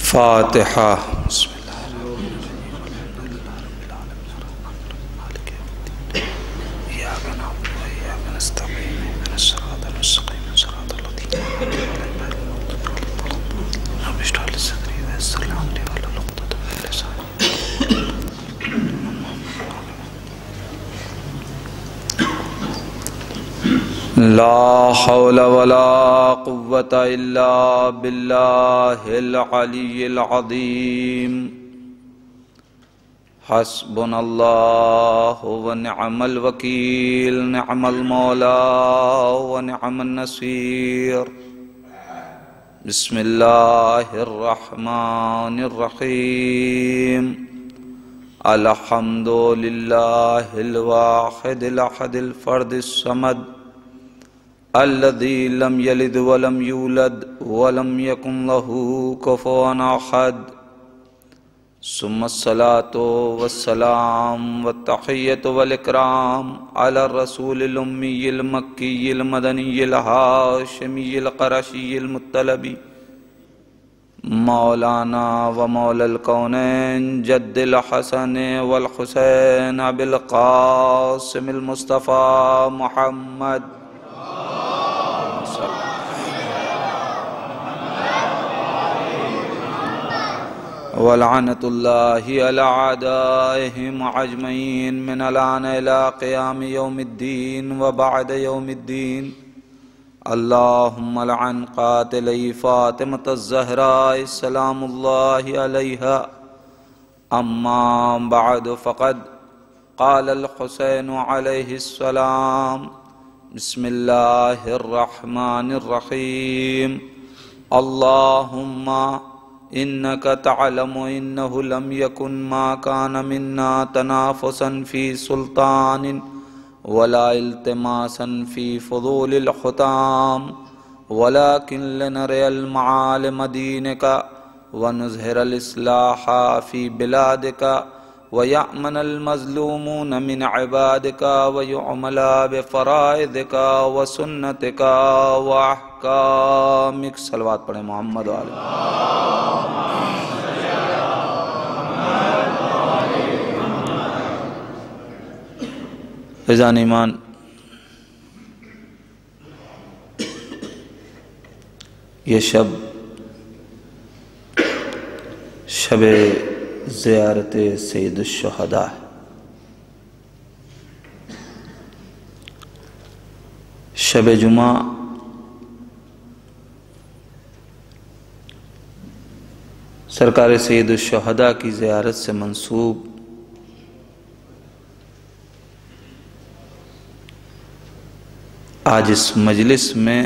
فاتحہ۔ لا حول ولا قوة إلا بالله العلي العظيم حسبنا الله ونعم الوكيل نعم المولى ونعم النصير بسم الله الرحمن الرحيم الحمد لله الواحد الأحد الفرد الصمد الذي لم يلد ولم يولد ولم يكن له كفوا أحد ثم الصلاة والسلام والتحية والإكرام على الرسول الأمي المكي المدني الهاشمي القرشي المطلبي مولانا ومولى الكونين جد الحسن والحسين أبي القاسم المصطفى محمد ولعنة الله على أعدائهم أجمعين من الآن إلى قيام يوم الدين وبعد يوم الدين اللهم لعن قاتلي فاطمة الزهراء سلام الله عليها أما بعد فقد قال الحسين عليه السلام بسم الله الرحمن الرحيم اللهم إنك تعلم إنه لم يكن ما كان منا تنافسا في سلطان ولا التماسا في فضول الحطام ولكن لنري المعالم دينك ونظهر الإصلاح في بلادك ويأمن المظلومون من عبادك ويعمل بفرائضك وسنتك وأحكامك صلوات پڑھیں محمد وآلہ فیضان ایمان یہ شب زیارت سید الشہداء ہے۔ شب جمعہ سرکار سید الشہداء کی زیارت سے منسوب آج اس مجلس میں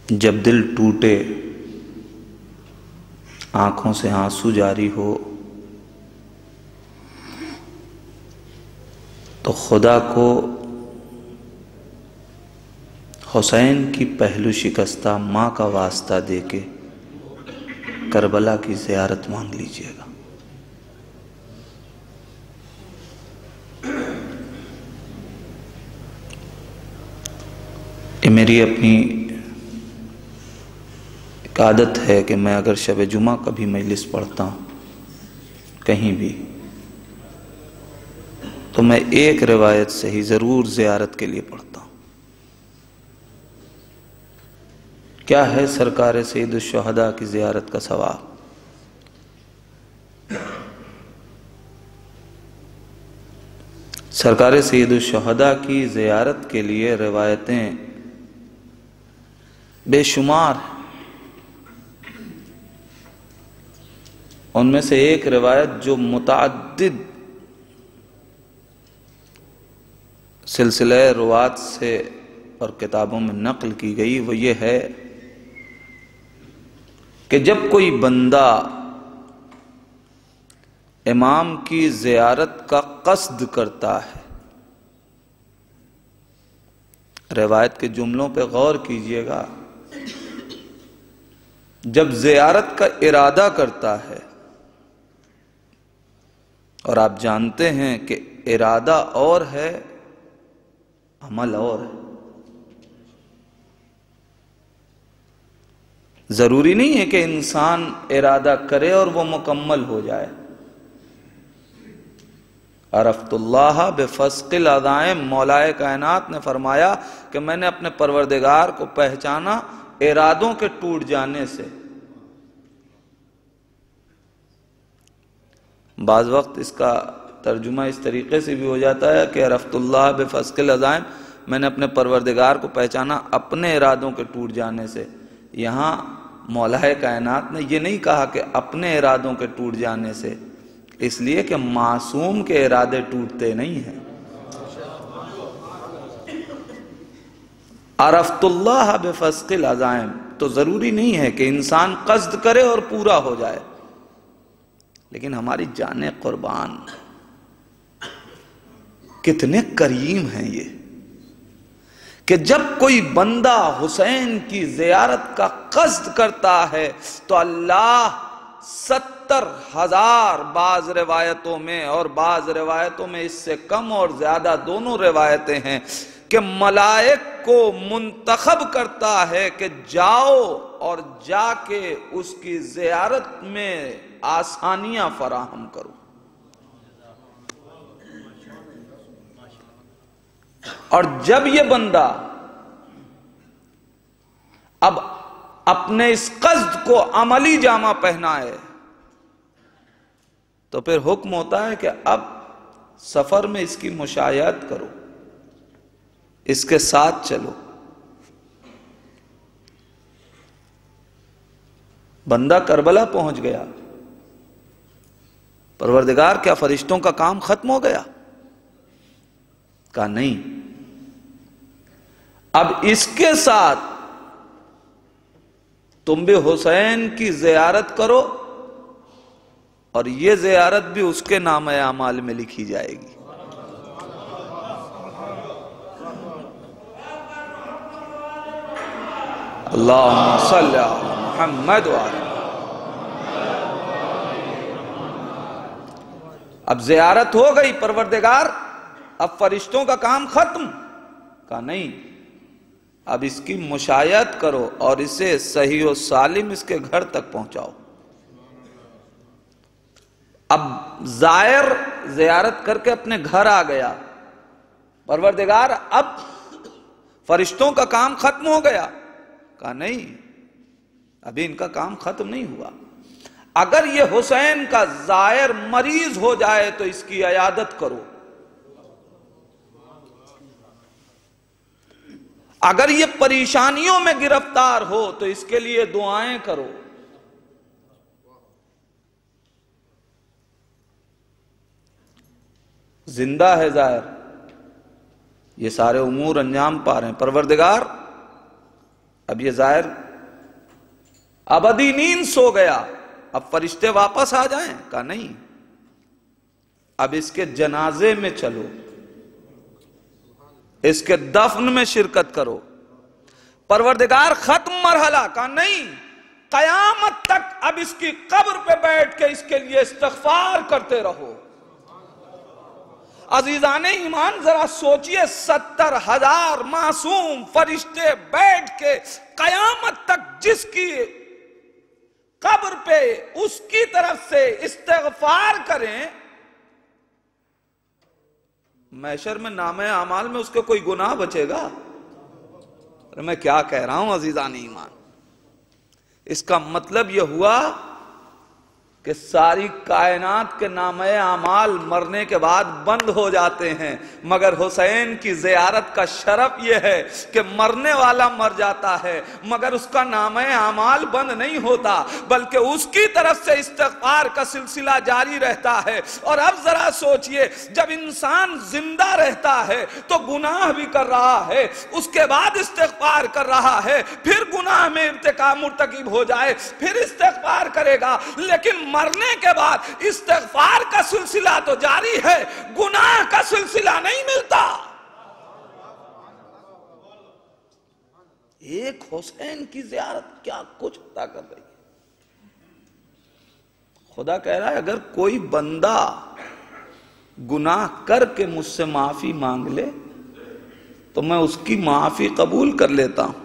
جب دل ٹوٹے، آنکھوں سے آنسو جاری ہو، تو خدا کو حسین کی پہلو شکستہ ماں کا واسطہ دے کے کربلا کی زیارت مانگ لیجئے گا۔ یہ میری اپنی ایک عادت ہے کہ میں اگر شب جمعہ کبھی مجلس پڑھتا ہوں کہیں بھی، تو میں ایک روایت سے ہی ضرور زیارت کے لیے پڑھتا ہوں۔ کیا ہے سرکار سید الشہداء کی زیارت کا ثواب؟ سرکار سید الشہداء کی زیارت کے لیے روایتیں بے شمار ہیں۔ ان میں سے ایک روایت جو متعدد سلسلہ روات سے اور کتابوں میں نقل کی گئی، وہ یہ ہے کہ جب کوئی بندہ امام کی زیارت کا قصد کرتا ہے، روایت کے جملوں پہ غور کیجئے گا، جب زیارت کا ارادہ کرتا ہے، اور آپ جانتے ہیں کہ ارادہ اور ہے، عمل اور ہے۔ ضروری نہیں ہے کہ انسان ارادہ کرے اور وہ مکمل ہو جائے. عرفت اللہ بفسق العزائم، مولائے کائنات نے فرمایا کہ میں نے اپنے پروردگار کو پہچانا ارادوں کے ٹوٹ جانے سے. بعض وقت اس کا ترجمہ اس طریقے سے بھی ہو جاتا ہے کہ عرفت اللہ بفسق العزائم، میں نے اپنے پروردگار کو پہچانا اپنے ارادوں کے ٹوٹ جانے سے. یہاں مولائے کائنات نے یہ نہیں کہا کہ اپنے ارادوں کے ٹوٹ جانے سے، اس لیے کہ معصوم کے ارادے ٹوٹتے نہیں ہیں. عرفت اللہ بفسق العزائم تو ضروری نہیں ہے کہ انسان قصد کرے اور پورا ہو جائے. لیکن ہماری جان قربان کتنے کریم ہیں یہ کہ جب کوئی بندہ حسین کی زیارت کا قصد کرتا ہے تو اللہ 70,000 بعض روایتوں میں اور بعض روایتوں میں اس سے کم اور زیادہ دونوں روایتیں ہیں کہ ملائک کو منتخب کرتا ہے کہ جاؤ اور جا کے اس کی زیارت میں آسانیاں فراہم کرو. اور جب یہ بندہ اب اپنے اس قصد کو عملی جامہ پہنائے تو پھر حکم ہوتا ہے کہ اب سفر میں اس کی مشایعت کرو، اس کے ساتھ چلو. بندہ کربلا پہنچ گیا، پروردگار کیا فرشتوں کا کام ختم ہو گیا؟ کہا نہیں، اب اس کے ساتھ تم بھی حسین کی زیارت کرو اور یہ زیارت بھی اس کے نام اعمال میں لکھی جائے گی. اللہم صلی علی محمد وعلی. اب زیارت ہو گئی پروردگار، اب فرشتوں کا کام ختم. کہا نہیں، اب اس کی مشایعت کرو اور اسے صحیح و سالم اس کے گھر تک پہنچاؤ. اب زائر زیارت کر کے اپنے گھر آ گیا، پروردگار اب فرشتوں کا کام ختم ہو گیا. کہا نہیں، ابھی ان کا کام ختم نہیں ہوا. اگر یہ حسین کا زائر مریض ہو جائے تو اس کی عیادت کرو، اگر یہ پریشانیوں میں گرفتار ہو تو اس کے لیے دعائیں کرو. زندہ ہے زائر، یہ سارے امور انجام پا رہے ہیں. پروردگار اب یہ زائر ابدی نیند سو گیا، اب فرشتے واپس آ جائیں؟ کہا نہیں، اب اس کے جنازے میں چلو، اس کے دفن میں شرکت کرو. پروردگار ختم مرحلہ. کہا نہیں، قیامت تک اب اس کی قبر پہ بیٹھ کے اس کے لیے استغفار کرتے رہو. عزیزان ایمان ذرا سوچئے، 70,000 معصوم فرشتے بیٹھ کے قیامت تک جس کی قبر پہ اس کی طرف سے استغفار کریں، محشر میں نامہ اعمال میں اس کے کوئی گناہ بچے گا؟ میں کیا کہہ رہا ہوں عزیزان ایمان. اس کا مطلب یہ ہوا کہ ساری کائنات کے نامہ اعمال مرنے کے بعد بند ہو جاتے ہیں، مگر حسین کی زیارت کا شرف یہ ہے کہ مرنے والا مر جاتا ہے مگر اس کا نامہ اعمال بند نہیں ہوتا، بلکہ اس کی طرف سے استغفار کا سلسلہ جاری رہتا ہے. اور اب ذرا سوچئے، جب انسان زندہ رہتا ہے تو گناہ بھی کر رہا ہے، اس کے بعد استغفار کر رہا ہے، پھر گناہ میں مرتکب ہو جائے پھر استغفار کرے گا، لیکن مرنے کے بعد استغفار کا سلسلہ تو جاری ہے، گناہ کا سلسلہ نہیں ملتا. ایک حسین کی زیارت کیا کچھ عطا کر رہی ہے. خدا کہہ رہا ہے اگر کوئی بندہ گناہ کر کے مجھ سے معافی مانگ لے تو میں اس کی معافی قبول کر لیتا ہوں.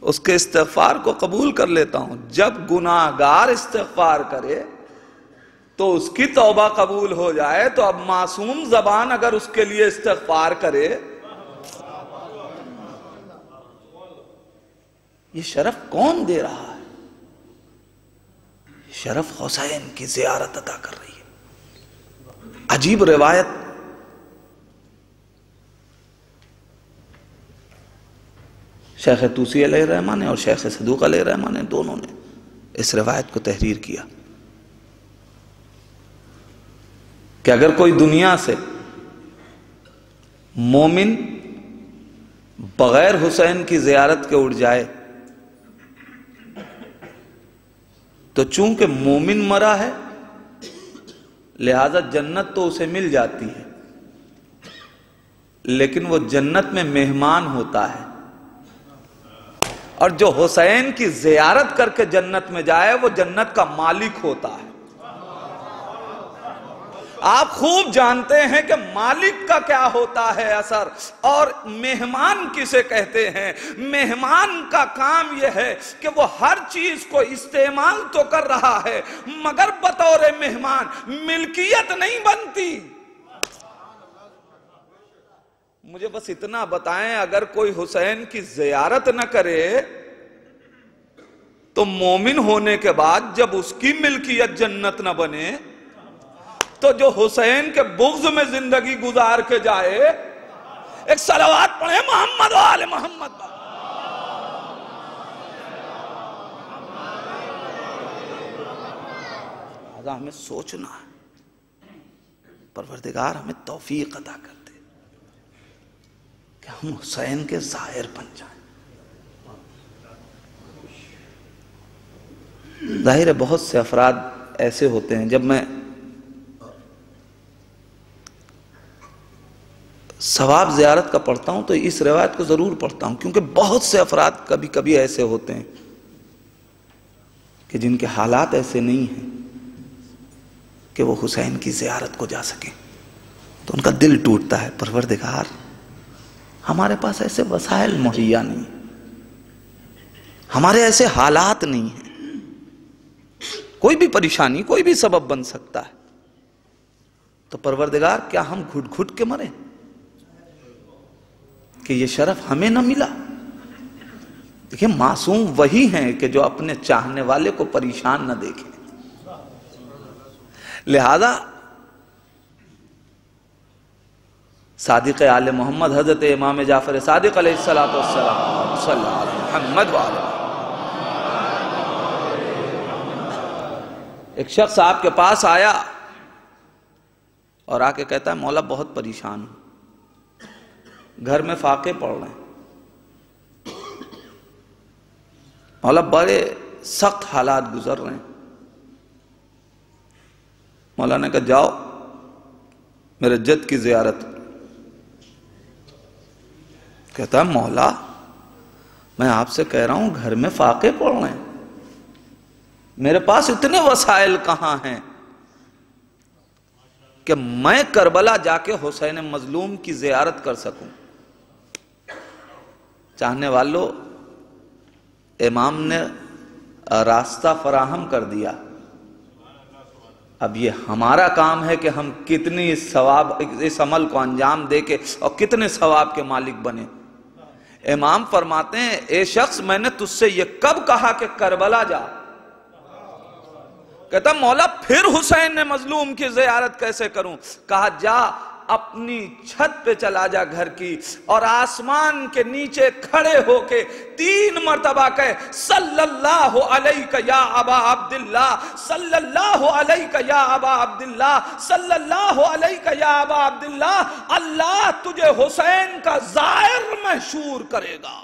اس کے استغفار کو قبول کر لیتا ہوں. جب گناہگار استغفار کرے تو اس کی توبہ قبول ہو جائے، تو اب معصوم زبان اگر اس کے لیے استغفار کرے، یہ شرف کون دے رہا ہے؟ شرف حسین کی زیارت عطا کر رہی ہے. عجیب روایت شیخ طوسی علیہ الرحمہ نے اور شیخ صدوق علیہ الرحمہ نے دونوں نے اس روایت کو تحریر کیا کہ اگر کوئی دنیا سے مومن بغیر حسین کی زیارت کے اٹھ جائے تو چونکہ مومن مرا ہے لہذا جنت تو اسے مل جاتی ہے، لیکن وہ جنت میں مہمان ہوتا ہے، اور جو حسین کی زیارت کر کے جنت میں جائے وہ جنت کا مالک ہوتا ہے. آپ خوب جانتے ہیں کہ مالک کا کیا ہوتا ہے اثر، اور مہمان کسے کہتے ہیں. مہمان کا کام یہ ہے کہ وہ ہر چیز کو استعمال تو کر رہا ہے مگر بطور مہمان ملکیت نہیں بنتی. مجھے بس اتنا بتائیں، اگر کوئی حسین کی زیارت نہ کرے تو مومن ہونے کے بعد جب اس کی ملکیت جنت نہ بنے تو جو حسین کے بغض میں زندگی گزار کے جائے، ایک صلوات پڑھیں محمد و آل محمد. لہذا ہمیں سوچنا ہے، پروردگار ہمیں توفیق عطا کر دے کہ ہم حسین کے ظاہر بن جائیں. ظاہر ہے بہت سے افراد ایسے ہوتے ہیں، جب میں ثواب زیارت کا پڑھتا ہوں تو اس روایت کو ضرور پڑھتا ہوں، کیونکہ بہت سے افراد کبھی کبھی ایسے ہوتے ہیں کہ جن کے حالات ایسے نہیں ہیں کہ وہ حسین کی زیارت کو جا سکیں، تو ان کا دل ٹوٹتا ہے. پروردگار ہمارے پاس ایسے وسائل مہیا نہیں، ہمارے ایسے حالات نہیں ہیں. کوئی بھی پریشانی، کوئی بھی سبب بن سکتا ہے، تو پروردگار کیا ہم گھٹ گھٹ کے مریں کہ یہ شرف ہمیں نہ ملا؟ دیکھیں معصوم وہی ہیں کہ جو اپنے چاہنے والے کو پریشان نہ دیکھیں. لہذا صادق آل محمد حضرت امام جعفر صادق علیہ السلام صلی اللہ علیہ محمد وآلہ. ایک شخص آپ کے پاس آیا اور آ کے کہتا ہے مولا بہت پریشان ہوں، گھر میں فاقے پڑ رہے ہیں، مولا بڑے سخت حالات گزر رہے ہیں. مولا نے کہا جاؤ میرے جد کی زیارت. کہتا ہے مولا میں آپ سے کہہ رہا ہوں گھر میں فاقے پڑ رہے ہیں، میرے پاس اتنے وسائل کہاں ہیں کہ میں کربلا جا کے حسین مظلوم کی زیارت کر سکوں. چاہنے والوں امام نے راستہ فراہم کر دیا، اب یہ ہمارا کام ہے کہ ہم کتنی ثواب اس عمل کو انجام دے کے اور کتنے ثواب کے مالک بنے. امام فرماتے ہیں اے شخص میں نے تجھ سے یہ کب کہا کہ کربلا جا؟ کہتا مولا پھر حسین مظلوم کی زیارت کیسے کروں؟ کہا جا اپنی چھت پہ چلا جا گھر کی، اور آسمان کے نیچے کھڑے ہو کے 3 مرتبہ کہے صلی اللہ علیہ یا ابا عبداللہ، صلی اللہ علیہ یا ابا عبداللہ، صلی اللہ علیہ یا ابا عبداللہ. اللہ تجھے حسین کا زائر محشور کرے گا.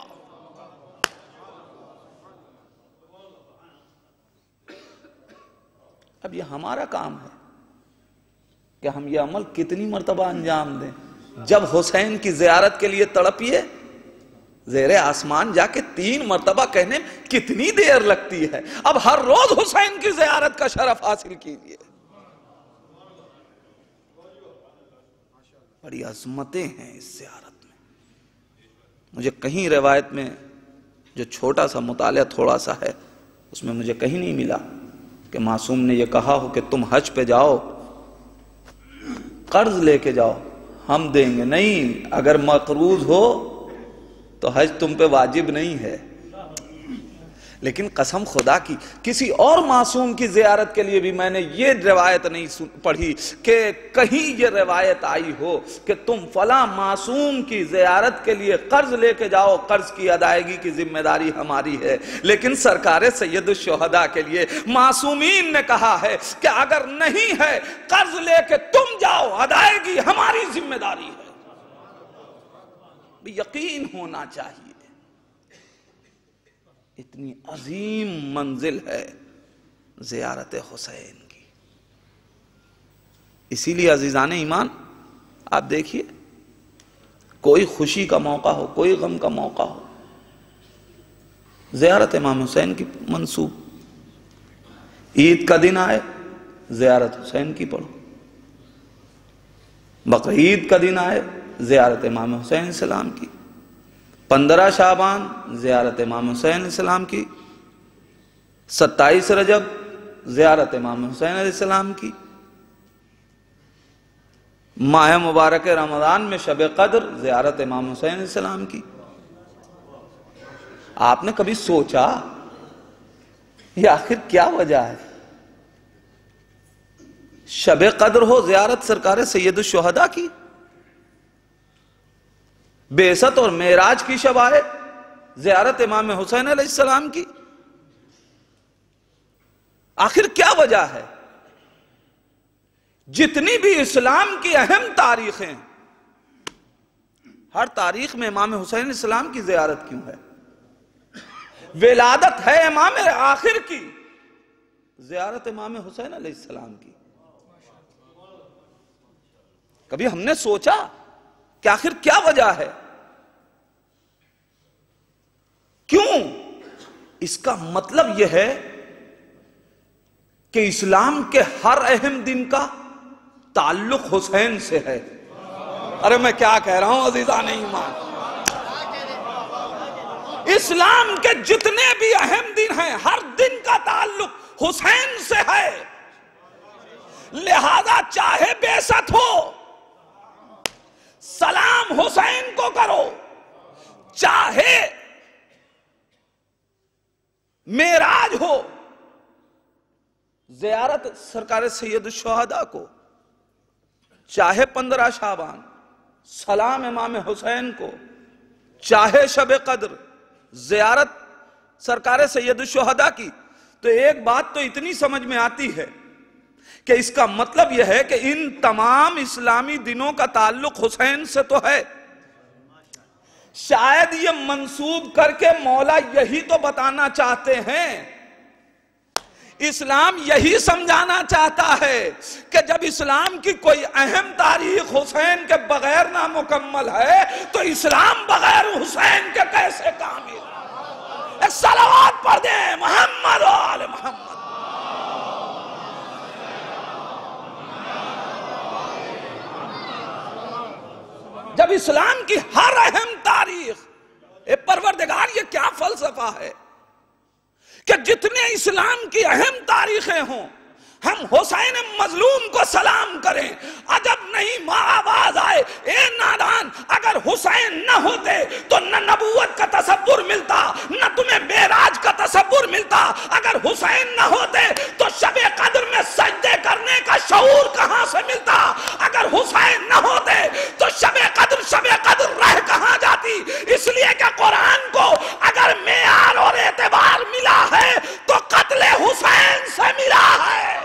اب یہ ہمارا کام ہے کہ ہم یہ عمل کتنی مرتبہ انجام دیں. جب حسین کی زیارت کے لیے تڑپیے، زیر آسمان جا کے 3 مرتبہ کہنے میں کتنی دیر لگتی ہے، اب ہر روز حسین کی زیارت کا شرف حاصل کیجئے. بڑی عظمتیں ہیں اس زیارت میں. مجھے کہیں روایت میں جو چھوٹا سا مطالعہ تھوڑا سا ہے اس میں مجھے کہیں نہیں ملا کہ معصوم نے یہ کہا ہو کہ تم حج پہ جاؤ قرض لے کے جاؤ ہم دیں گے. نہیں، اگر مقروض ہو تو حج تم پہ واجب نہیں ہے. لیکن قسم خدا کی کسی اور معصوم کی زیارت کے لیے بھی میں نے یہ روایت نہیں پڑھی کہ کہیں یہ روایت آئی ہو کہ تم فلاں معصوم کی زیارت کے لیے قرض لے کے جاؤ، قرض کی ادائیگی کی ذمہ داری ہماری ہے. لیکن سرکار سید الشہداء کے لیے معصومین نے کہا ہے کہ اگر نہیں ہے قرض لے کے تم جاؤ، ادائیگی ہماری ذمہ داری ہے. یقین ہونا چاہیے اتنی عظیم منزل ہے زیارت حسین کی. اسی لیے عزیزان ایمان آپ دیکھیے، کوئی خوشی کا موقع ہو، کوئی غم کا موقع ہو، زیارت امام حسین کی منسوب. عید کا دن آئے زیارت حسین کی پڑھو، بقرعید کا دن آئے زیارت امام حسین علیہ السلام کی، 15 شعبان زیارت امام حسین علیہ السلام کی، 27 رجب زیارت امام حسین علیہ السلام کی، ماہ مبارک رمضان میں شب قدر زیارت امام حسین علیہ السلام کی. آپ نے کبھی سوچا یہ آخر کیا وجہ ہے؟ شب قدر ہو زیارت سرکار سید الشہداء کی، بعثت اور معراج کی شب آئے زیارت امام حسین علیہ السلام کی. آخر کیا وجہ ہے؟ جتنی بھی اسلام کی اہم تاریخیں، ہر تاریخ میں امام حسین علیہ السلام کی زیارت کیوں ہے؟ ولادت ہے امام آخر کی، زیارت امام حسین علیہ السلام کی. کبھی ہم نے سوچا کہ آخر کیا وجہ ہے؟ کیوں؟ اس کا مطلب یہ ہے کہ اسلام کے ہر اہم دن کا تعلق حسین سے ہے. ارے میں کیا کہہ رہا ہوں عزیزان ایمان، اسلام کے جتنے بھی اہم دن ہیں ہر دن کا تعلق حسین سے ہے. لہذا چاہے بعثت ہو سلام حسین کو کرو، چاہے معراج ہو زیارت سرکار سید الشہداء کو، چاہے 15 شعبان سلام امام حسین کو، چاہے شب قدر زیارت سرکار سید الشہداء کی. تو ایک بات تو اتنی سمجھ میں آتی ہے کہ اس کا مطلب یہ ہے کہ ان تمام اسلامی دنوں کا تعلق حسین سے تو ہے. شاید یہ منسوب کر کے مولا یہی تو بتانا چاہتے ہیں، اسلام یہی سمجھانا چاہتا ہے کہ جب اسلام کی کوئی اہم تاریخ حسین کے بغیر نامکمل ہے تو اسلام بغیر حسین کے کیسے کامل؟ ایک صلوات پڑھ دیں محمد و آل محمد. جب اسلام کی ہر اہم تاریخ، اے پروردگار یہ کیا فلسفہ ہے کہ جتنے اسلام کی اہم تاریخیں ہوں ہم حسین مظلوم کو سلام کریں. عجب نہیں ماں آواز آئے اے نادان، اگر حسین نہ ہوتے تو نہ نبوت کا تصور ملتا، نہ تمہیں معراج کا تصور ملتا. اگر حسین نہ ہوتے تو شب قدر میں سجدے کرنے کا شعور کہاں سے ملتا؟ اگر حسین نہ ہوتے تو شب قدر رہ کہاں جاتی؟ اس لیے کہ قرآن کو اگر معیار اور اعتبار ملا ہے تو قتل حسین سے ملا ہے.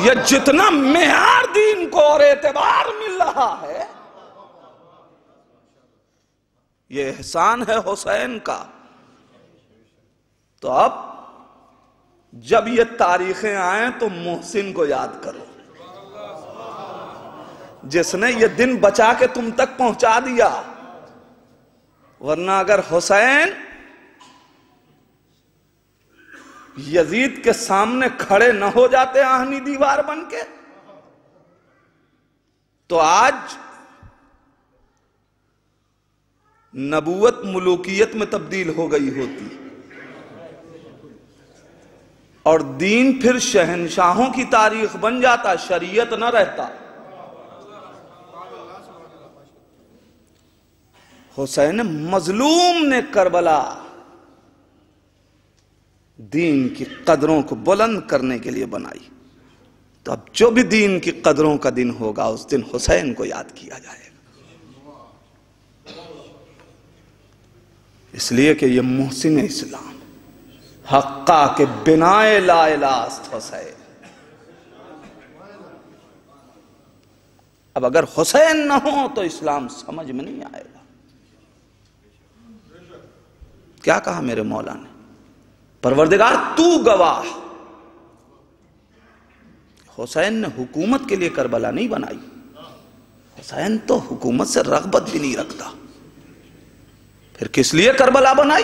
یہ جتنا معیار دین کو اور اعتبار مل رہا ہے یہ احسان ہے حسین کا. تو اب جب یہ تاریخیں آئیں تو محسن کو یاد کرو، جس نے یہ دن بچا کے تم تک پہنچا دیا. ورنہ اگر حسین یزید کے سامنے کھڑے نہ ہو جاتے آہنی دیوار بن کے تو آج نبوت ملوکیت میں تبدیل ہو گئی ہوتی اور دین پھر شہنشاہوں کی تاریخ بن جاتا، شریعت نہ رہتا۔ حسین مظلوم نے کربلا دین کی قدروں کو بلند کرنے کے لیے بنائی، تو اب جو بھی دین کی قدروں کا دن ہوگا اس دن حسین کو یاد کیا جائے گا، اس لیے کہ یہ محسن اسلام حقا کے بنائے لا الہ است حسین۔ اب اگر حسین نہ ہو تو اسلام سمجھ میں نہیں آئے گا۔ کیا کہا میرے مولا نے؟ پروردگار تو گواہ، حسین نے حکومت کے لیے کربلا نہیں بنائی، حسین تو حکومت سے رغبت بھی نہیں رکھتا، پھر کس لیے کربلا بنائی؟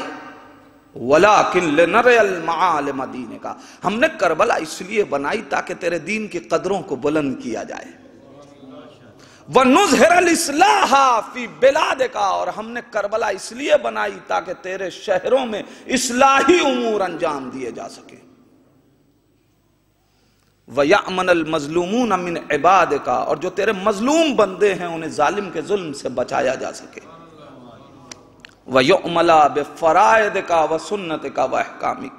وَلَٰكِن لِنَرِيَ الْمَعَالِمَ دِینِ کا، ہم نے کربلا اس لیے بنائی تاکہ تیرے دین کی قدروں کو بلند کیا جائے۔ وَنُظْهِرَ الْإِصْلَاحَ فِي بِلَادِكَ، اور ہم نے کربلا اس لیے بنائی تاکہ تیرے شہروں میں اصلاحی امور انجام دیے جا سکیں۔ وَيَأْمَنَ الْمَظْلُومُونَ مِنْ عِبَادِكَ، اور جو تیرے مظلوم بندے ہیں انہیں ظالم کے ظلم سے بچایا جا سکے۔ وَيُعْمَلَ بِفَرَائِدِكَ وَسُنَّتِكَ وَأَحْكَامِكَ،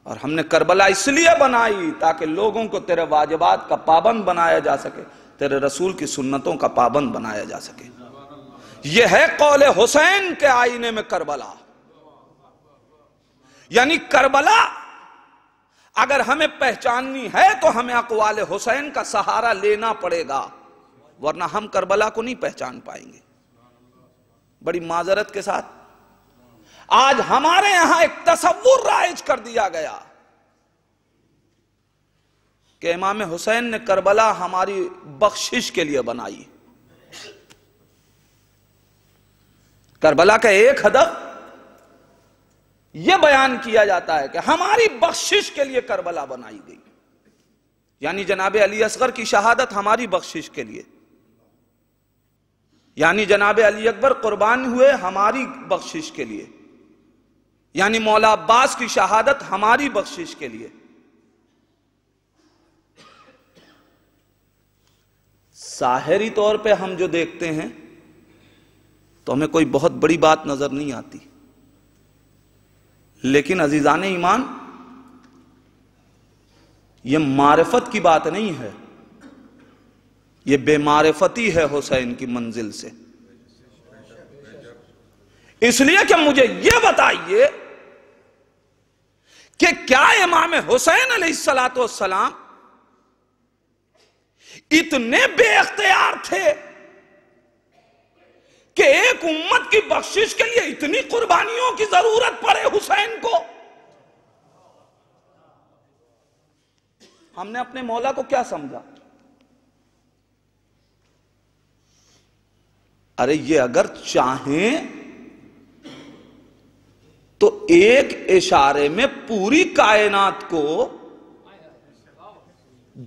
اور ہم نے کربلا اس لیے بنائی تاکہ لوگوں کو تیرے واجبات کا پابند بنایا جا سکے، تیرے رسول کی سنتوں کا پابند بنایا جا سکے۔ یہ ہے قول حسین کے آئینے میں کربلا۔ یعنی کربلا اگر ہمیں پہچاننی ہے تو ہمیں اقوال حسین کا سہارا لینا پڑے گا، ورنہ ہم کربلا کو نہیں پہچان پائیں گے۔ بڑی معذرت کے ساتھ آج ہمارے یہاں ایک تصور رائج کر دیا گیا کہ امام حسین نے کربلا ہماری بخشش کے لیے بنائی۔ کربلا کا ایک ہدف یہ بیان کیا جاتا ہے کہ ہماری بخشش کے لیے کربلا بنائی گئی، یعنی جناب علی اصغر کی شہادت ہماری بخشش کے لیے، یعنی جناب علی اکبر قربان ہوئے ہماری بخشش کے لیے، یعنی مولا عباس کی شہادت ہماری بخشش کے لیے۔ ظاہری طور پہ ہم جو دیکھتے ہیں تو ہمیں کوئی بہت بڑی بات نظر نہیں آتی، لیکن عزیزان ایمان یہ معرفت کی بات نہیں ہے، یہ بے معرفتی ہے حسین کی منزل سے۔ اس لیے کہ مجھے یہ بتائیے کہ کیا امام حسین علیہ السلام اتنے بے اختیار تھے کہ ایک امت کی بخشش کے لیے اتنی قربانیوں کی ضرورت پڑے حسین کو؟ ہم نے اپنے مولا کو کیا سمجھا؟ ارے یہ اگر چاہیں تو ایک اشارے میں پوری کائنات کو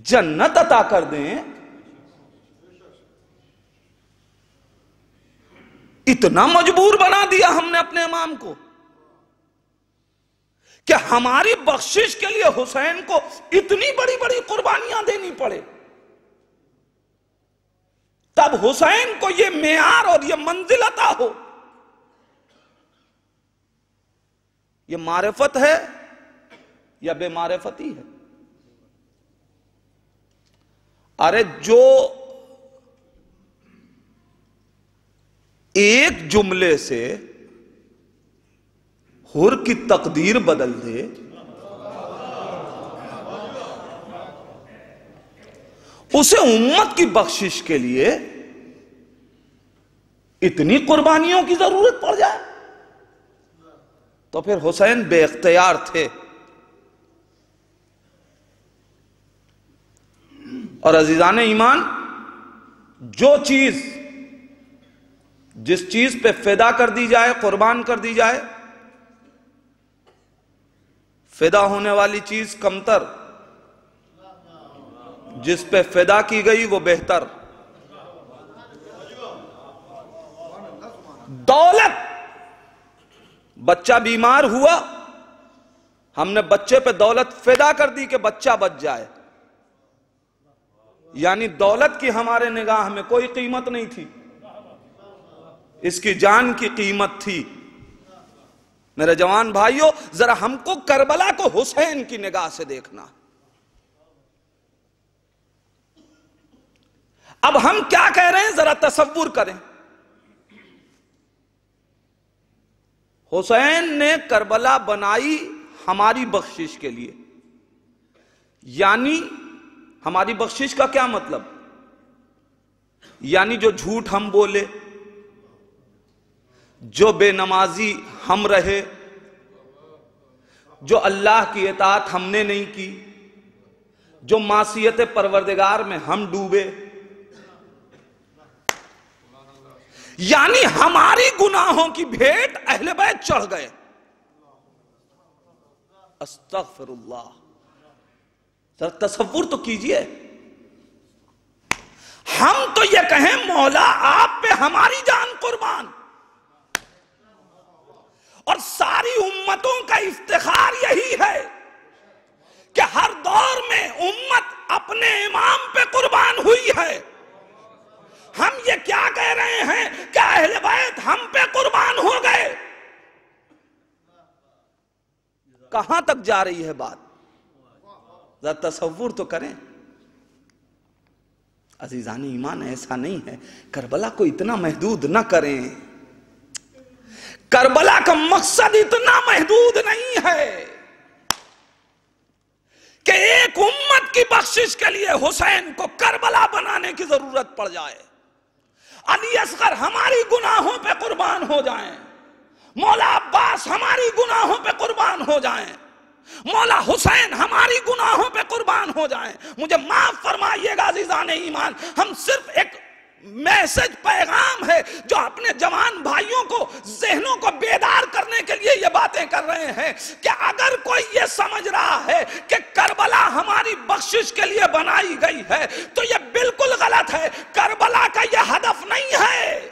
جنت عطا کر دیں، اتنا مجبور بنا دیا ہم نے اپنے امام کو کہ ہماری بخشش کے لیے حسین کو اتنی بڑی بڑی قربانیاں دینی پڑے، تب حسین کو یہ معیار اور یہ منزل عطا ہو۔ یہ معرفت ہے یا بے معرفتی ہے؟ ارے جو ایک جملے سے حر کی تقدیر بدل دے، اسے امت کی بخشش کے لیے اتنی قربانیوں کی ضرورت پڑ جائے، تو پھر حسین بے اختیار تھے۔ اور عزیزان ایمان جو چیز جس چیز پہ فدا کر دی جائے، قربان کر دی جائے، فدا ہونے والی چیز کمتر، جس پہ فدا کی گئی وہ بہتر۔ دولت، بچہ بیمار ہوا، ہم نے بچے پہ دولت فدا کر دی کہ بچہ بچ جائے، یعنی دولت کی ہمارے نگاہ میں کوئی قیمت نہیں تھی، اس کی جان کی قیمت تھی۔ میرے جوان بھائیوں، ذرا ہم کو کربلا کو حسین کی نگاہ سے دیکھنا۔ اب ہم کیا کہہ رہے ہیں ذرا تصور کریں۔ حسین نے کربلا بنائی ہماری بخشش کے لیے، یعنی ہماری بخشش کا کیا مطلب؟ یعنی جو جھوٹ ہم بولے، جو بے نمازی ہم رہے، جو اللہ کی اطاعت ہم نے نہیں کی، جو معصیت پروردگار میں ہم ڈوبے، یعنی ہماری گناہوں کی بھیٹ اہل بیت چڑھ گئے۔ استغفر اللہ، ذرا تصور تو کیجئے۔ ہم تو یہ کہیں مولا آپ پہ ہماری جان قربان، اور ساری امتوں کا افتخار یہی ہے کہ ہر دور میں امت اپنے امام پہ قربان ہوئی ہے۔ ہم یہ کیا کہہ رہے ہیں کہ اہل بیت ہم پہ قربان ہو گئے؟ کہاں تک جا رہی ہے بات؟ ذرا تصور تو کریں۔ عزیزان ایمان، ایسا نہیں ہے، کربلا کو اتنا محدود نہ کریں، کربلا کا مقصد اتنا محدود نہیں ہے کہ ایک امت کی بخشش کے لیے حسین کو کربلا بنانے کی ضرورت پڑ جائے، علی اصغر ہماری گناہوں پہ قربان ہو جائیں، مولا عباس ہماری گناہوں پہ قربان ہو جائیں، مولا حسین ہماری گناہوں پہ قربان ہو جائیں۔ مجھے معاف فرمائیے گا عزیزان ایمان، ہم صرف ایک میسج، پیغام ہے جو اپنے جوان بھائیوں کو، ذہنوں کو بیدار کرنے کے لیے یہ باتیں کر رہے ہیں کہ اگر کوئی یہ سمجھ رہا ہے کہ کربلا ہماری بخشش کے لیے بنائی گئی ہے تو یہ بالکل غلط ہے۔ کربلا کا یہ ہدف نہیں ہے،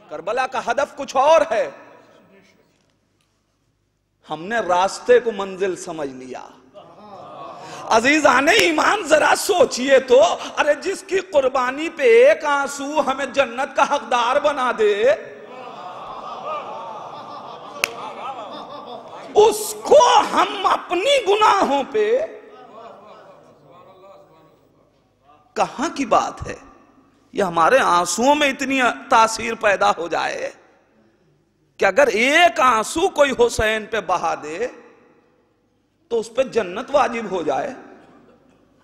کربلا کا ہدف کچھ اور ہے۔ ہم نے راستے کو منزل سمجھ لیا۔ عزیزان ایمان ذرا سوچئے تو، ارے جس کی قربانی پہ ایک آنسو ہمیں جنت کا حقدار بنا دے، اس کو ہم اپنی گناہوں پہ، کہاں کی بات ہے؟ یہ ہمارے آنسوؤں میں اتنی تاثیر پیدا ہو جائے کہ اگر ایک آنسو کوئی حسین پہ بہا دے تو اس پہ جنت واجب ہو جائے۔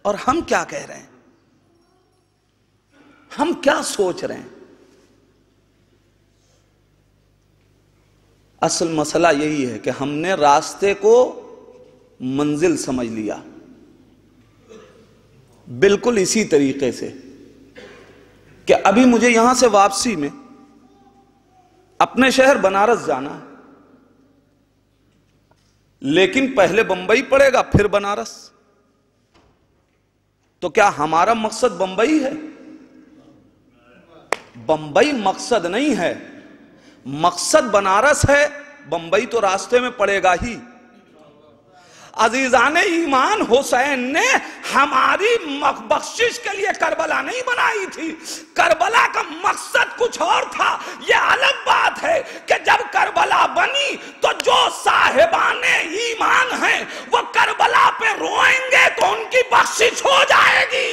اور ہم کیا کہہ رہے ہیں؟ ہم کیا سوچ رہے ہیں؟ اصل مسئلہ یہی ہے کہ ہم نے راستے کو منزل سمجھ لیا، بالکل اسی طریقے سے کہ ابھی مجھے یہاں سے واپسی میں اپنے شہر بنارس جانا ہے، لیکن پہلے بمبئی پڑے گا پھر بنارس، تو کیا ہمارا مقصد بمبئی ہے؟ بمبئی مقصد نہیں ہے، مقصد بنارس ہے، بمبئی تو راستے میں پڑے گا ہی۔ عزیزان ایمان، حسین نے ہماری بخشش کے لیے کربلا نہیں بنائی تھی، کربلا کا مقصد کچھ اور تھا۔ یہ الگ بات ہے کہ جب کربلا بنی تو جو صاحبان ایمان ہیں وہ کربلا پہ روئیں گے تو ان کی بخشش ہو جائے گی۔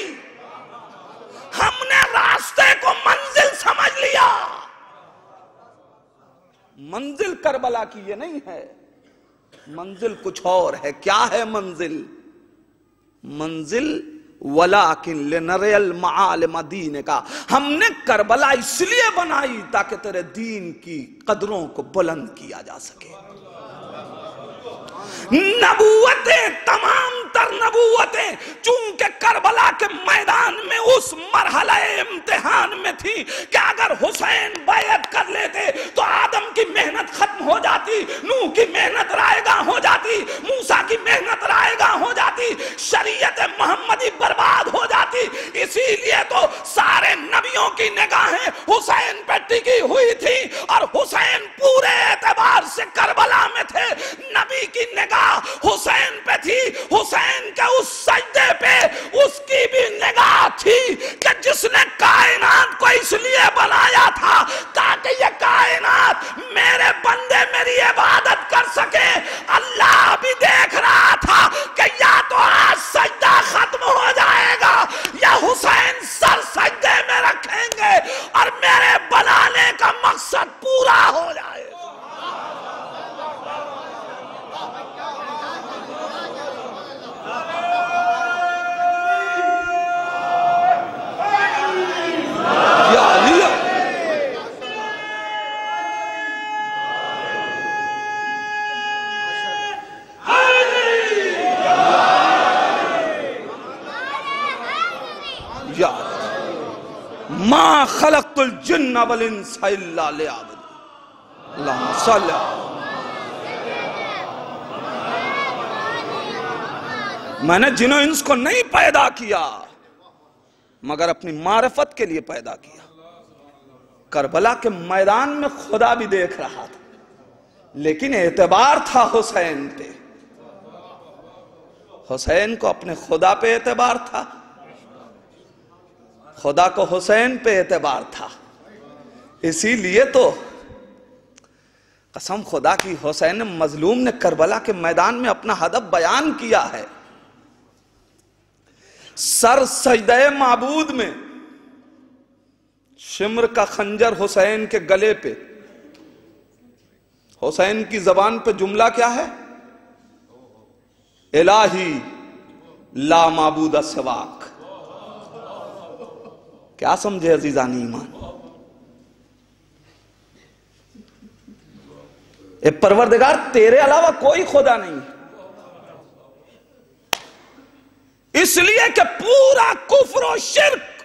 ہم نے راستے کو منزل سمجھ لیا، منزل کربلا کی یہ نہیں ہے، منزل کچھ اور ہے۔ کیا ہے منزل؟ منزل وَلَٰكِن لِنَرِيَ الْمَعَالِمَ دین کا، ہم نے کربلا اس لیے بنائی تاکہ تیرے دین کی قدروں کو بلند کیا جا سکے۔ نبوتیں تمام تر دیگر نبوتیں چونکہ کربلا کے میدان میں اس مرحلہ امتحان میں تھی کہ اگر حسین بیعت کر لیتے تو آدم کی محنت ختم ہو جاتی، نوح کی محنت رائے گاں ہو جاتی، موسیٰ کی محنت رائے گاں ہو جاتی، شریعت محمدی برباد ہو جاتی۔ اسی لیے تو سارے نبیوں کی نگاہیں حسین پہ ٹکی ہوئی تھی، اور حسین پورے اعتبار سے کربلا میں تھے۔ نبی کی نگاہ حسین پہ تھی، حسین کے اس سجدے پہ اس کی بھی نگاہ تھی کہ جس نے کائنات کو اس لیے بنایا تھا تاکہ یہ کائنات میرے بندے میری عبادت کر سکے۔ اللہ بھی دیکھ رہا تھا کہ یا تو آج سجدہ ختم ہو جائے گا یا حسین سر سجدے میں رکھیں گے اور میرے بنانے کا مقصد پورا ہو جائے گا۔ ما خلقت الجن والانس الا لیعبدون۔ اللہم صلی میں نے جن و انس کو نہیں پیدا کیا مگر اپنی معرفت کے لیے پیدا کیا۔ کربلا کے میدان میں خدا بھی دیکھ رہا تھا، لیکن اعتبار تھا حسین پہ۔ حسین کو اپنے خدا پہ اعتبار تھا، خدا کو حسین پہ اعتبار تھا۔ اسی لیے تو قسم خدا کی حسین مظلوم نے کربلا کے میدان میں اپنا ہدف بیان کیا ہے۔ سر سجدہ معبود میں شمر کا خنجر حسین کے گلے پہ، حسین کی زبان پہ جملہ کیا ہے؟ الہی لا معبود سواک۔ کیا سمجھے عزیزان ایمان؟ اے پروردگار تیرے علاوہ کوئی خدا نہیں، اس لیے کہ پورا کفر و شرک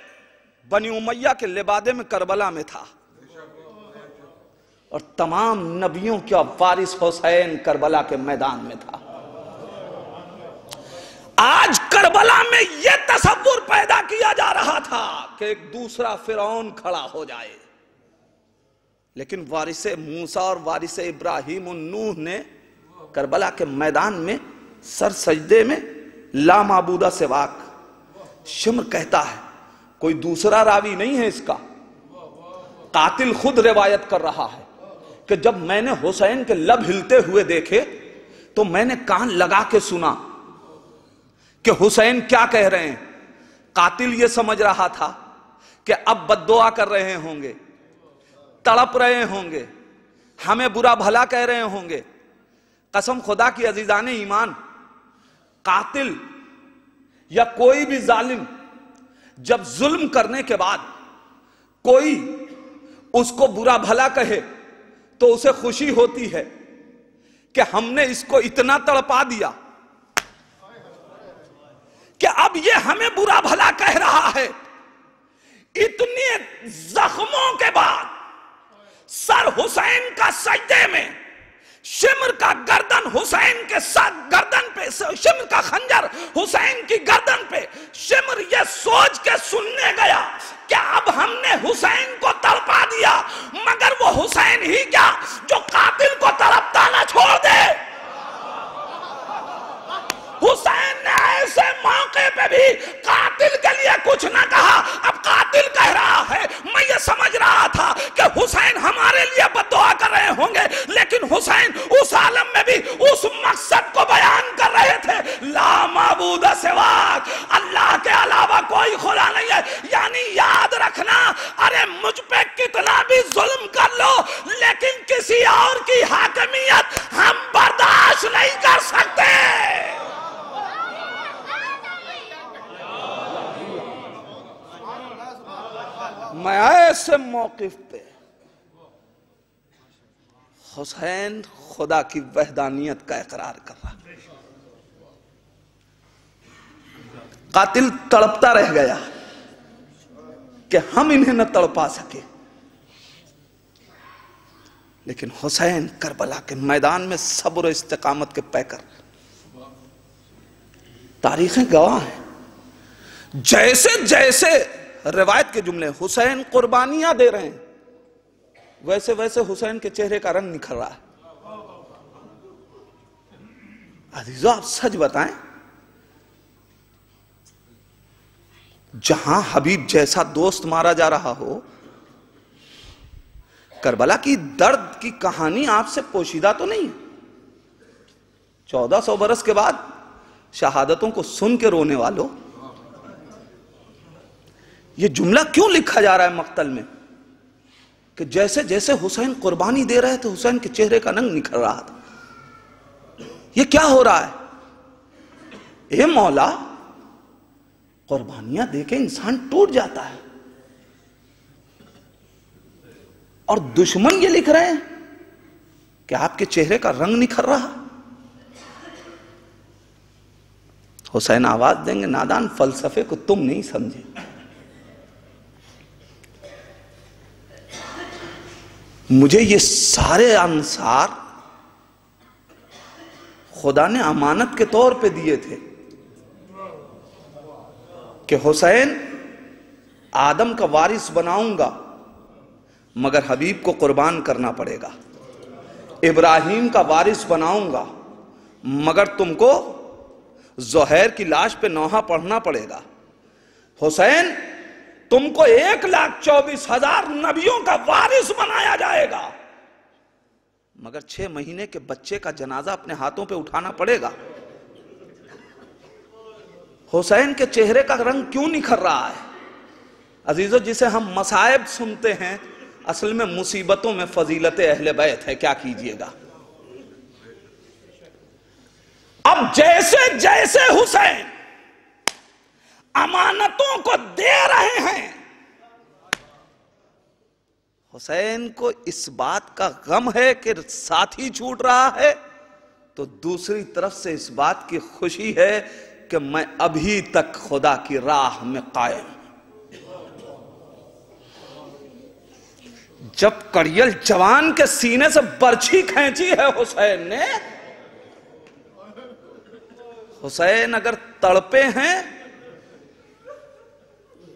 بنی امیہ کے لبادے میں کربلا میں تھا، اور تمام نبیوں کا وارث حسین کربلا کے میدان میں تھا۔ آج کربلا میں یہ تصور پیدا کیا جا رہا تھا کہ ایک دوسرا فرعون کھڑا ہو جائے، لیکن وارث موسیٰ اور وارث ابراہیم و نوح نے کربلا کے میدان میں سر سجدے میں لا معبودہ سواک۔ شمر کہتا ہے، کوئی دوسرا راوی نہیں ہے اس کا، قاتل خود روایت کر رہا ہے کہ جب میں نے حسین کے لب ہلتے ہوئے دیکھے تو میں نے کان لگا کے سنا کہ حسین کیا کہہ رہے ہیں۔ قاتل یہ سمجھ رہا تھا کہ اب بد دعا کر رہے ہوں گے، تڑپ رہے ہوں گے، ہمیں برا بھلا کہہ رہے ہوں گے۔ قسم خدا کی عزیزان ایمان، قاتل یا کوئی بھی ظالم جب ظلم کرنے کے بعد کوئی اس کو برا بھلا کہے تو اسے خوشی ہوتی ہے کہ ہم نے اس کو اتنا تڑپا دیا کہ اب یہ ہمیں برا بھلا کہہ رہا ہے۔ اتنے زخموں کے بعد سر حسین کا سجدے میں، شمر کا گردن حسین کے ساتھ گردن پہ، شمر کا خنجر حسین کی گردن پہ، شمر یہ سوچ کے سننے گیا کہ اب ہم نے حسین کو تڑپا دیا، مگر وہ حسین ہی کیا جو قاتل کو تڑپتا نہ چھوڑ دے۔ حسین نے ایسے موقع پہ بھی قاتل کے لیے کچھ نہ کہا۔ اب قاتل کہہ رہا ہے، میں یہ سمجھ رہا تھا کہ حسین ہمارے لیے بد دعا کر رہے ہوں گے، لیکن حسین اس عالم میں بھی اس مقصد کو بیان کر رہے تھے، لا معبود سواک، اللہ کے علاوہ کوئی خدا نہیں ہے۔ یعنی یاد رکھنا، ارے مجھ پہ کتنا بھی ظلم کر لو لیکن کسی اور کی حاکمیت ہم برداشت نہیں کر سکتے۔ میں ایسے موقف پہ حسین خدا کی وحدانیت کا اقرار کر رہا، قاتل تڑپتا رہ گیا کہ ہم انہیں نہ تڑپا سکے، لیکن حسین کربلا کے میدان میں صبر و استقامت کے پیکر، تاریخیں گواہ ہیں، جیسے جیسے روایت کے جملے حسین قربانیاں دے رہے ہیں، ویسے ویسے حسین کے چہرے کا رنگ نکھر رہا ہے۔ عزیزو آپ سچ بتائیں، جہاں حبیب جیسا دوست مارا جا رہا ہو، کربلا کی درد کی کہانی آپ سے پوشیدہ تو نہیں ہے؟ 1400 برس کے بعد شہادتوں کو سن کے رونے والوں، یہ جملہ کیوں لکھا جا رہا ہے مقتل میں کہ جیسے جیسے حسین قربانی دے رہے تھے حسین کے چہرے کا رنگ نکھر رہا تھا؟ یہ کیا ہو رہا ہے؟ اے مولا، قربانیاں دے کے انسان ٹوٹ جاتا ہے، اور دشمن یہ لکھ رہے ہیں کہ آپ کے چہرے کا رنگ نکھر رہا۔ حسین آواز دیں گے، نادان، فلسفے کو تم نہیں سمجھے، مجھے یہ سارے انصار خدا نے امانت کے طور پہ دیے تھے کہ حسین آدم کا وارث بناؤں گا مگر حبیب کو قربان کرنا پڑے گا، ابراہیم کا وارث بناؤں گا مگر تم کو زہیر کی لاش پہ نوحہ پڑھنا پڑے گا، حسین تم کو 1,24,000 نبیوں کا وارث بنایا جائے گا مگر 6 مہینے کے بچے کا جنازہ اپنے ہاتھوں پہ اٹھانا پڑے گا۔ حسین کے چہرے کا رنگ کیوں نکھر رہا ہے؟ عزیزو، جسے ہم مصائب سنتے ہیں، اصل میں مصیبتوں میں فضیلت اہل بیت ہے، کیا کیجئے گا؟ اب جیسے جیسے حسین امانتوں کو دے رہے ہیں، حسین کو اس بات کا غم ہے کہ ساتھی چھوٹ رہا ہے، تو دوسری طرف سے اس بات کی خوشی ہے کہ میں ابھی تک خدا کی راہ میں قائم۔ جب کڑیل جوان کے سینے سے برچھی کھینچی ہے حسین نے، حسین اگر تڑپے ہیں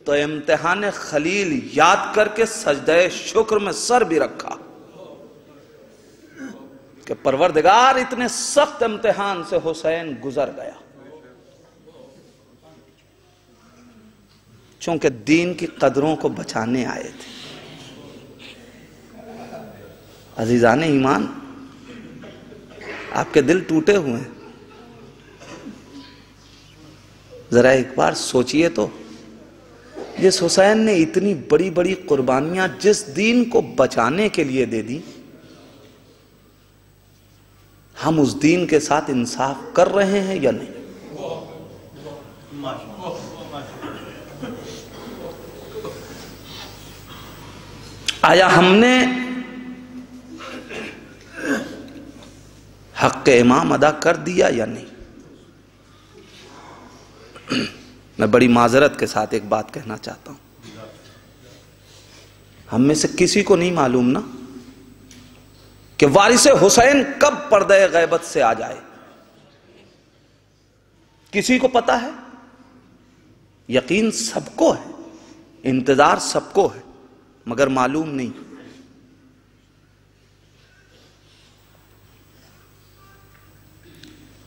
تو امتحان خلیل یاد کر کے سجدہ شکر میں سر بھی رکھا کہ پروردگار اتنے سخت امتحان سے حسین گزر گیا، چونکہ دین کی قدروں کو بچانے آئے تھے۔ عزیزان ایمان، آپ کے دل ٹوٹے ہوئے ہیں، ذرا ایک بار سوچئے تو، جس حسین نے اتنی بڑی بڑی قربانیاں جس دین کو بچانے کے لیے دے دی، ہم اس دین کے ساتھ انصاف کر رہے ہیں یا نہیں؟ آیا ہم نے حق امام ادا کر دیا یا نہیں؟ میں بڑی معذرت کے ساتھ ایک بات کہنا چاہتا ہوں، ہم میں سے کسی کو نہیں معلوم نا کہ وارث حسین کب پردہ غیبت سے آ جائے؟ کسی کو پتا ہے؟ یقین سب کو ہے، انتظار سب کو ہے، مگر معلوم نہیں۔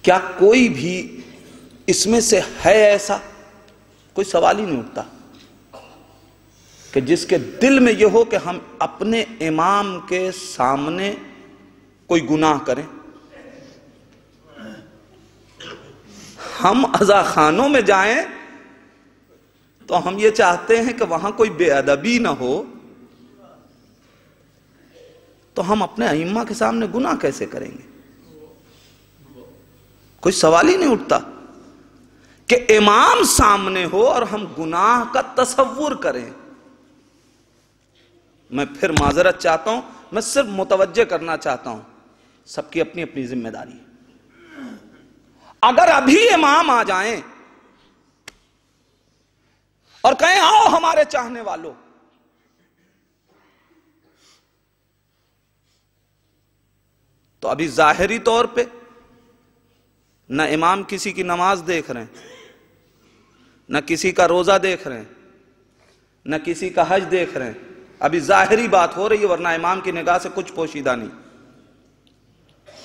کیا کوئی بھی اس میں سے ہے ایسا؟ کوئی سوال ہی نہیں اٹھتا کہ جس کے دل میں یہ ہو کہ ہم اپنے امام کے سامنے کوئی گناہ کریں۔ ہم عزا خانوں میں جائیں تو ہم یہ چاہتے ہیں کہ وہاں کوئی بے ادبی نہ ہو، تو ہم اپنے ائمہ کے سامنے گناہ کیسے کریں گے؟ کوئی سوال ہی نہیں اٹھتا کہ امام سامنے ہو اور ہم گناہ کا تصور کریں۔ میں پھر معذرت چاہتا ہوں، میں صرف متوجہ کرنا چاہتا ہوں، سب کی اپنی اپنی ذمہ داری ہے۔ اگر ابھی امام آ جائیں اور کہیں آؤ ہمارے چاہنے والوں. تو ابھی ظاہری طور پہ نہ امام کسی کی نماز دیکھ رہے ہیں، نہ کسی کا روزہ دیکھ رہے ہیں، نہ کسی کا حج دیکھ رہے ہیں. ابھی ظاہری بات ہو رہی ہے، ورنہ امام کی نگاہ سے کچھ پوشیدہ نہیں.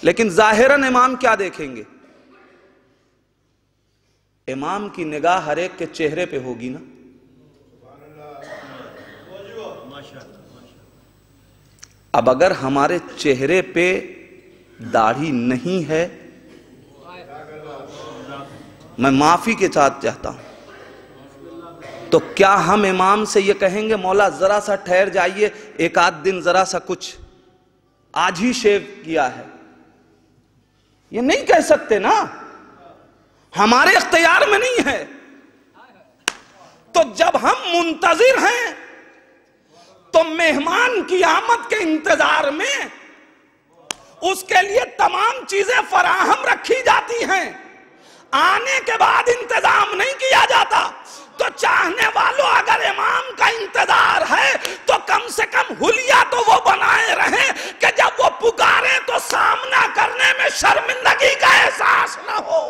لیکن ظاہراً امام کیا دیکھیں گے؟ امام کی نگاہ ہر ایک کے چہرے پہ ہوگی نا. اب اگر ہمارے چہرے پہ داڑھی نہیں ہے، میں معافی کے ساتھ چاہتا ہوں، تو کیا ہم امام سے یہ کہیں گے مولا ذرا سا ٹھہر جائیے، ایک آدھ دن ذرا سا کچھ آج ہی شیو کیا ہے؟ یہ نہیں کہہ سکتے نا، ہمارے اختیار میں نہیں ہے. تو جب ہم منتظر ہیں تو مہمان کی آمد کے انتظار میں اس کے لیے تمام چیزیں فراہم رکھی جاتی ہیں، آنے کے بعد انتظام نہیں کیا جاتا. تو چاہنے والوں اگر امام کا انتظار ہے تو کم سے کم حلیہ تو وہ بنائے رہیں کہ جب وہ پکارے تو سامنا کرنے میں شرمندگی کا احساس نہ ہو.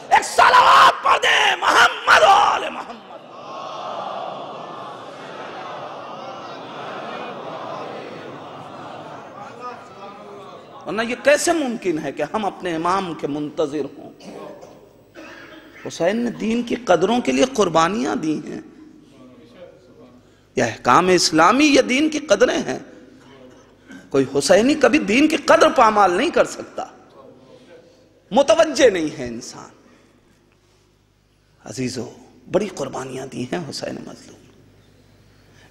ایک صلوات پڑھ دیں محمد و آل محمد. ورنہ یہ کیسے ممکن ہے کہ ہم اپنے امام کے منتظر ہوں؟ حسین نے دین کی قدروں کے لیے قربانیاں دی ہیں. یہ احکام اسلامی یہ دین کی قدریں ہیں. کوئی حسینی کبھی دین کی قدر پامال نہیں کر سکتا، متوجہ نہیں ہے انسان. عزیزو بڑی قربانیاں دی ہیں حسین مظلوم،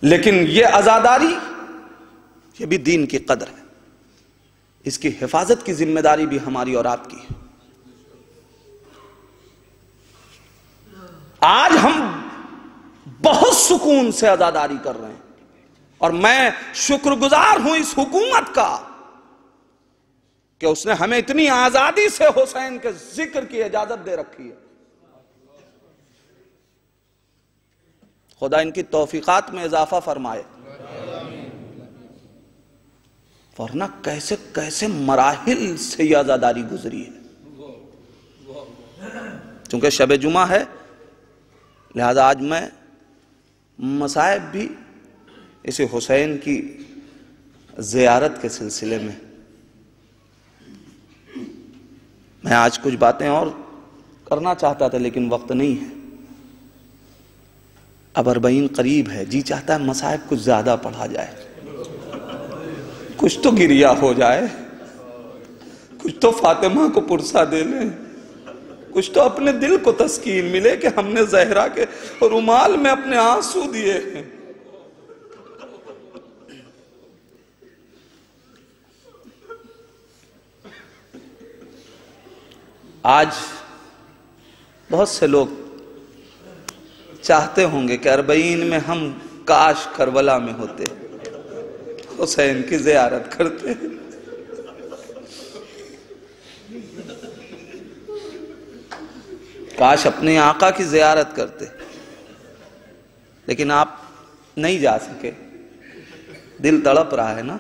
لیکن یہ عزاداری یہ بھی دین کی قدر ہے. اس کی حفاظت کی ذمہ داری بھی ہماری اور آپ کی ہے. آج ہم بہت سکون سے عزاداری کر رہے ہیں، اور میں شکر گزار ہوں اس حکومت کا کہ اس نے ہمیں اتنی آزادی سے حسین کے ذکر کی اجازت دے رکھی ہے. خدا ان کی توفیقات میں اضافہ فرمائے. ورنہ کیسے کیسے مراحل سے یہ عزاداری گزری ہے. چونکہ شب جمعہ ہے لہذا آج میں مصائب بھی اسی حسین کی زیارت کے سلسلے میں آج کچھ باتیں اور کرنا چاہتا تھا لیکن وقت نہیں ہے. اب 40 قریب ہے، جی چاہتا ہے مصائب کچھ زیادہ پڑھا جائے، کچھ تو گریہ ہو جائے، کچھ تو فاطمہ کو پرسہ دے لیں، کچھ تو اپنے دل کو تسکین ملے کہ ہم نے زہرا کے رومال میں اپنے آنسو دیے ہیں. آج بہت سے لوگ چاہتے ہوں گے کہ 40 میں ہم کاش کربلا میں ہوتے، حسین کی زیارت کرتے. کاش اپنے آقا کی زیارت کرتے، لیکن آپ نہیں جا سکے. دل تڑپ رہا ہے نا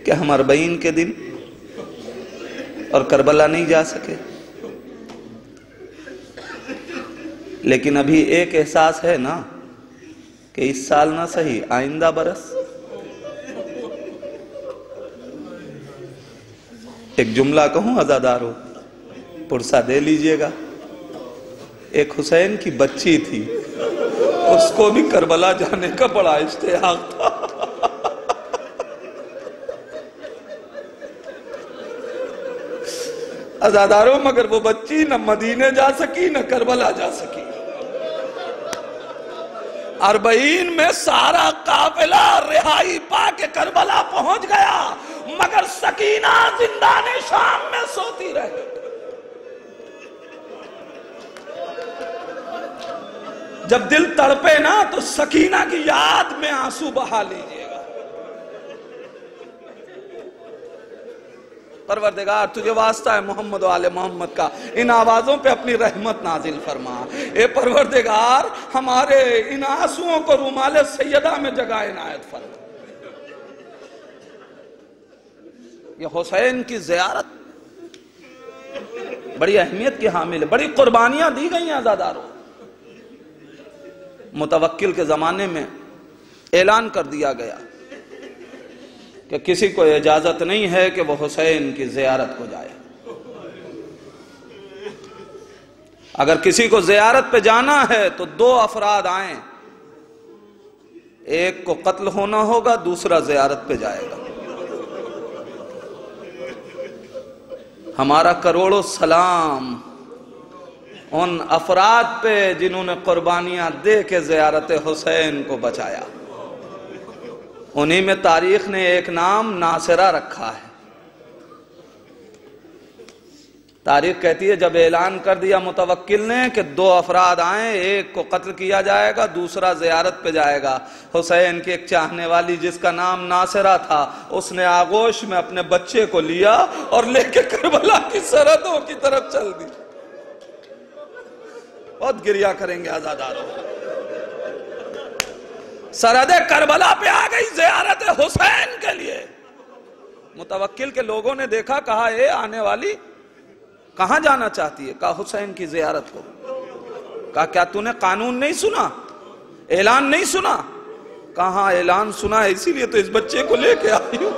کہ ہم 40 کے دن اور کربلا نہیں جا سکے. لیکن ابھی ایک احساس ہے نا کہ اس سال نہ صحیح آئندہ برس. ایک جملہ کہوں عزادارو، پرسہ دے لیجئے گا. ایک حسین کی بچی تھی، اس کو بھی کربلا جانے کا بڑا اشتیاق تھا. عزادارو مگر وہ بچی نہ مدینے جا سکی نہ کربلا جا سکی. 40 میں سارا قافلہ رہائی پا کے کربلا پہنچ گیا، مگر سکینہ زندان شام میں سوتی رہے. جب دل تڑپے نا تو سکینہ کی یاد میں آنسو بہا لیجئے گا. پروردگار تجھے واسطہ ہے محمد و آل محمد کا، ان آوازوں پہ اپنی رحمت نازل فرما۔ اے پروردگار ہمارے ان آنسوؤں کو رومال سیدہ میں جگہ عنایت فرما۔ یہ حسین کی زیارت بڑی اہمیت کی حامل ہے، بڑی قربانیاں دی گئی ہیں عزاداروں۔ متوکل کے زمانے میں اعلان کر دیا گیا کہ کسی کو اجازت نہیں ہے کہ وہ حسین کی زیارت کو جائے۔ اگر کسی کو زیارت پہ جانا ہے تو 2 افراد آئیں، ایک کو قتل ہونا ہوگا، دوسرا زیارت پہ جائے گا۔ ہمارا کروڑوں سلام ان افراد پہ جنہوں نے قربانیاں دے کے زیارت حسین کو بچایا۔ انہی میں تاریخ نے ایک نام ناصرہ رکھا ہے۔ تاریخ کہتی ہے جب اعلان کر دیا متوکل نے کہ 2 افراد آئیں، ایک کو قتل کیا جائے گا، دوسرا زیارت پہ جائے گا، حسین کی ایک چاہنے والی جس کا نام ناصرہ تھا، اس نے آغوش میں اپنے بچے کو لیا اور لے کے کربلا کی سرحدوں کی طرف چل دی۔ بہت گریہ کریں گے عزاداروں۔ سرحد کربلا پہ آ گئی زیارت حسین کے لیے۔ متوکل کے لوگوں نے دیکھا، کہا اے آنے والی کہاں جانا چاہتی ہے؟ کہا حسین کی زیارت کو۔ کہا کیا تو نے قانون نہیں سنا، اعلان نہیں سنا؟ کہاں اعلان سنا ہے، اسی لیے تو اس بچے کو لے کے آئی ہوں۔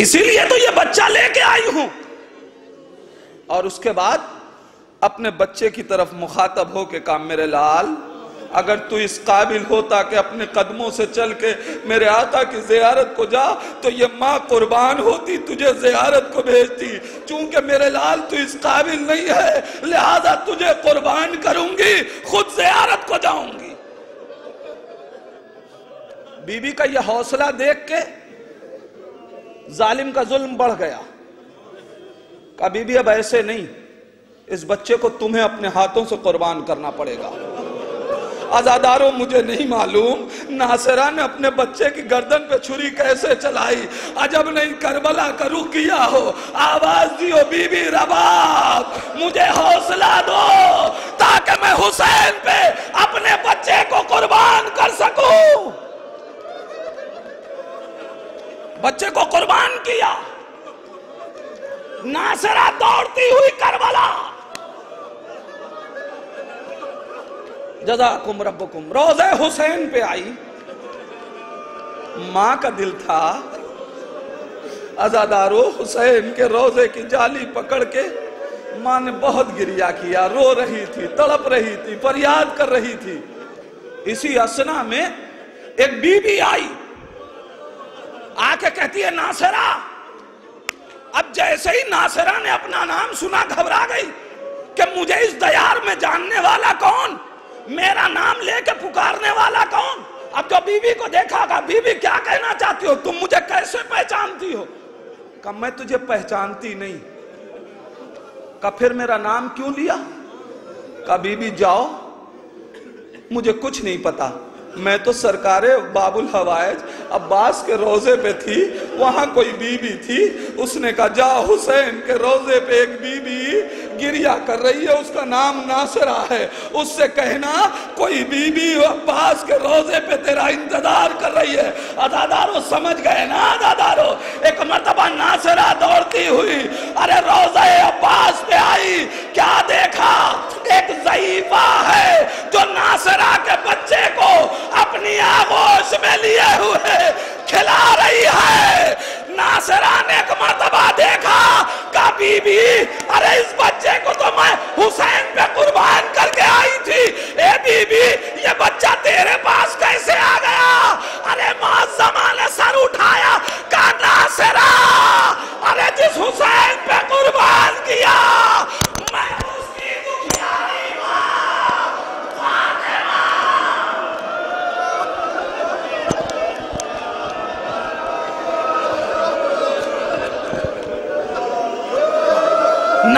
اسی لیے تو یہ بچہ لے کے آئی ہوں۔ اور اس کے بعد اپنے بچے کی طرف مخاطب ہو کے کہا میرے لال، اگر تو اس قابل ہوتا کہ اپنے قدموں سے چل کے میرے آقا کی زیارت کو جا تو یہ ماں قربان ہوتی، تجھے زیارت کو بھیجتی۔ چونکہ میرے لال تو اس قابل نہیں ہے، لہذا تجھے قربان کروں گی، خود زیارت کو جاؤں گی۔ بی بی کا یہ حوصلہ دیکھ کے ظالم کا ظلم بڑھ گیا۔ کہا بی بی اب ایسے نہیں، اس بچے کو تمہیں اپنے ہاتھوں سے قربان کرنا پڑے گا۔ عزاداروں مجھے نہیں معلوم ناصرہ نے اپنے بچے کی گردن پہ چھری کیسے چلائی، عجب نہیں کربلا کا رخ کیا ہو۔ آواز دیو بی بی رباب، مجھے حوصلہ دو تاکہ میں حسین پہ اپنے بچے کو قربان کر سکوں۔ بچے کو قربان کیا، ناصرہ دوڑتی ہوئی کربلا۔ جزاکم ربکم، روضہ حسین پہ آئی۔ ماں کا دل تھا عزادارو حسین کے روضے کی جالی پکڑ کے ماں نے بہت گریہ کیا، رو رہی تھی، تڑپ رہی تھی، فریاد کر رہی تھی۔ اسی اثنا میں ایک بی بی آئی، آ کے کہتی ہے ناصرہ۔ اب جیسے ہی ناصرہ نے اپنا نام سنا گھبرا گئی کہ مجھے اس دیار میں جاننے والا کون، میرا نام لے کے پکارنے والا کون۔ اب جو بی بی کو دیکھا گا، بی بی کیا کہنا چاہتی ہو، تم مجھے کیسے پہچانتی ہو؟ کہا میں تجھے پہچانتی نہیں۔ کہا پھر میرا نام کیوں لیا؟ کہا بی بی جاؤ، مجھے کچھ نہیں پتا، میں تو سرکار باب الحوائج عباس کے روزے پہ تھی، وہاں کوئی بی بی تھی، اس نے کہا جا حسین کے روزے پہ ایک بی بی گریہ کر رہی ہے، اس کا نام ناصرہ ہے، اس سے کہنا کوئی بی بی عباس کے روزے پہ تیرا انتظار کر رہی ہے۔ عزادارو سمجھ گئے نا عزادارو؟ ایک مرتبہ ناصرہ دوڑتی ہوئی ارے روزہ عباس پہ آئی، کیا دیکھا؟ ایک ضعیفہ ہے جو ناصرہ کے بچے کو اپنی آغوش میں لیے ہوئے کھلا رہی ہے۔ ناصرہ نے ایک مرتبہ دیکھا، کہا بی بی ارے اس بچے کو تو میں حسین پہ قربان کر کے آئی تھی، اے بی بی یہ بچہ تیرے پاس کیسے آ گیا؟ ارے معظمہ نے سر اٹھایا، کہا ناصرہ ارے جس حسین پہ قربان کیا میں اس کی دشیاری ماں فاطمہ۔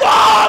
2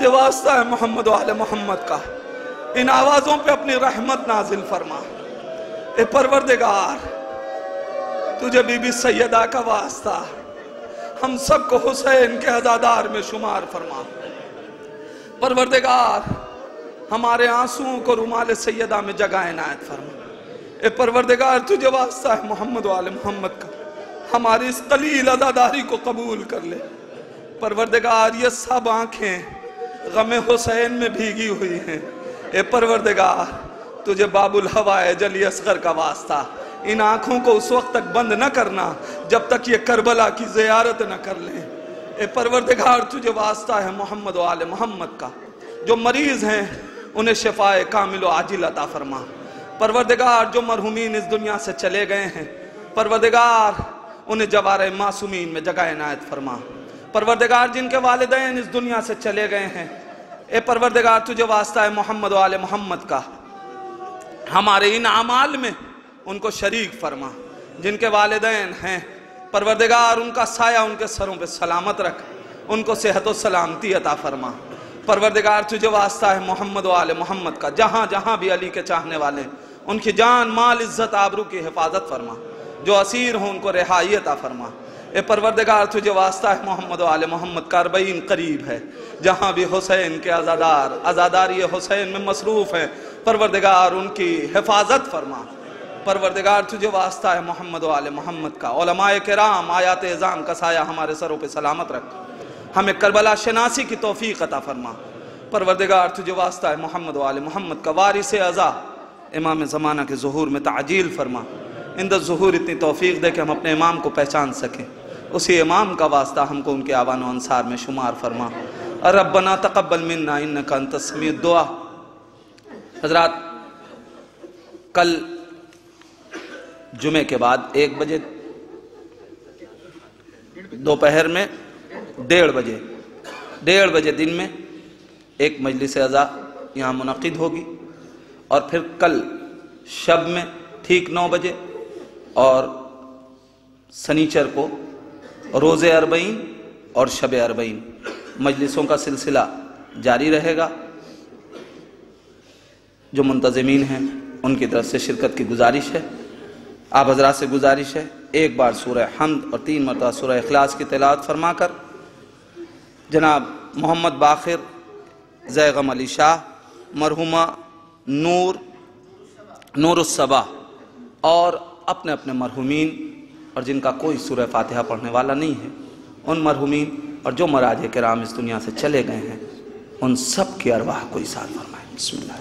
تجھے واسطہ ہے محمد و آل محمد کا، ان آوازوں پہ اپنی رحمت نازل فرما۔ اے پروردگار تجھے بی بی سیدہ کا واسطہ، ہم سب کو حسین کے عزادار میں شمار فرما۔ پروردگار ہمارے آنسوؤں کو رومال سیدہ میں جگہ عنایت فرما۔ اے پروردگار تجھے واسطہ ہے محمد و آل محمد کا، ہماری اس قلیل عزاداری کو قبول کر لے۔ پروردگار یہ سب آنکھیں غم حسین میں بھیگی ہوئی ہیں، اے پروردگار تجھے باب الحوائج علی اصغر کا واسطہ، ان آنکھوں کو اس وقت تک بند نہ کرنا جب تک یہ کربلا کی زیارت نہ کر لیں۔ اے پروردگار تجھے واسطہ ہے محمد و آل محمد کا، جو مریض ہیں انہیں شفائے کامل و عاجل عطا فرما۔ پروردگار جو مرحومین اس دنیا سے چلے گئے ہیں، پروردگار انہیں جوار معصومین میں جگہ عنایت فرما۔ پروردگار جن کے والدین اس دنیا سے چلے گئے ہیں، اے پروردگار تجھے واسطہ ہے محمد و آل محمد کا، ہمارے ان اعمال میں ان کو شریک فرما۔ جن کے والدین ہیں پروردگار ان کا سایہ ان کے سروں پہ سلامت رکھ، ان کو صحت و سلامتی عطا فرما۔ پروردگار تجھے واسطہ ہے محمد و آل محمد کا، جہاں جہاں بھی علی کے چاہنے والے ان کی جان مال عزت آبرو کی حفاظت فرما، جو اسیر ہوں ان کو رہائی عطا فرما۔ اے پروردگار تجھے واسطہ ہے محمد و آل محمد کا، 40 قریب ہے، جہاں بھی حسین کے عزاداری حسین میں مصروف ہیں، پروردگار ان کی حفاظت فرما۔ پروردگار تجھے واسطہ ہے محمد و آل محمد کا، علماء کرام آیات اعظام کا سایہ ہمارے سروں پہ سلامت رکھ، ہمیں کربلا شناسی کی توفیق عطا فرما۔ پروردگار تجھے واسطہ ہے محمد و آل محمد کا، وارث عزا امام زمانہ کے ظہور میں تعجیل فرما۔ اندر ظہور اتنی توفیق دے کہ ہم اپنے امام کو پہچان سکیں، اسی امام کا واسطہ ہم کو ان کے آوان و انصار میں شمار فرما۔ ربنا تقبل منا انکا انت السمیع الدعا۔ حضرات کل جمعے کے بعد 1 بجے دوپہر میں 1:30 بجے دن میں ایک مجلس عزا یہاں منعقد ہوگی، اور پھر کل شب میں ٹھیک 9 بجے اور سنیچر کو روز 40 اور شب 40 مجلسوں کا سلسلہ جاری رہے گا۔ جو منتظمین ہیں ان کی طرف سے شرکت کی گزارش ہے، آپ حضرات سے گزارش ہے 1 بار سورہ حمد اور 3 مرتبہ سورہ اخلاص کی تلاوت فرما کر جناب محمد باقر زیغم علی شاہ، مرحومہ نور الصبا اور اپنے اپنے مرحومین اور جن کا کوئی سورہ فاتحہ پڑھنے والا نہیں ہے، ان مرحومین اور جو مراجع کرام اس دنیا سے چلے گئے ہیں، ان سب کی ارواح کو ایصال فرمائیں۔ بسم اللہ۔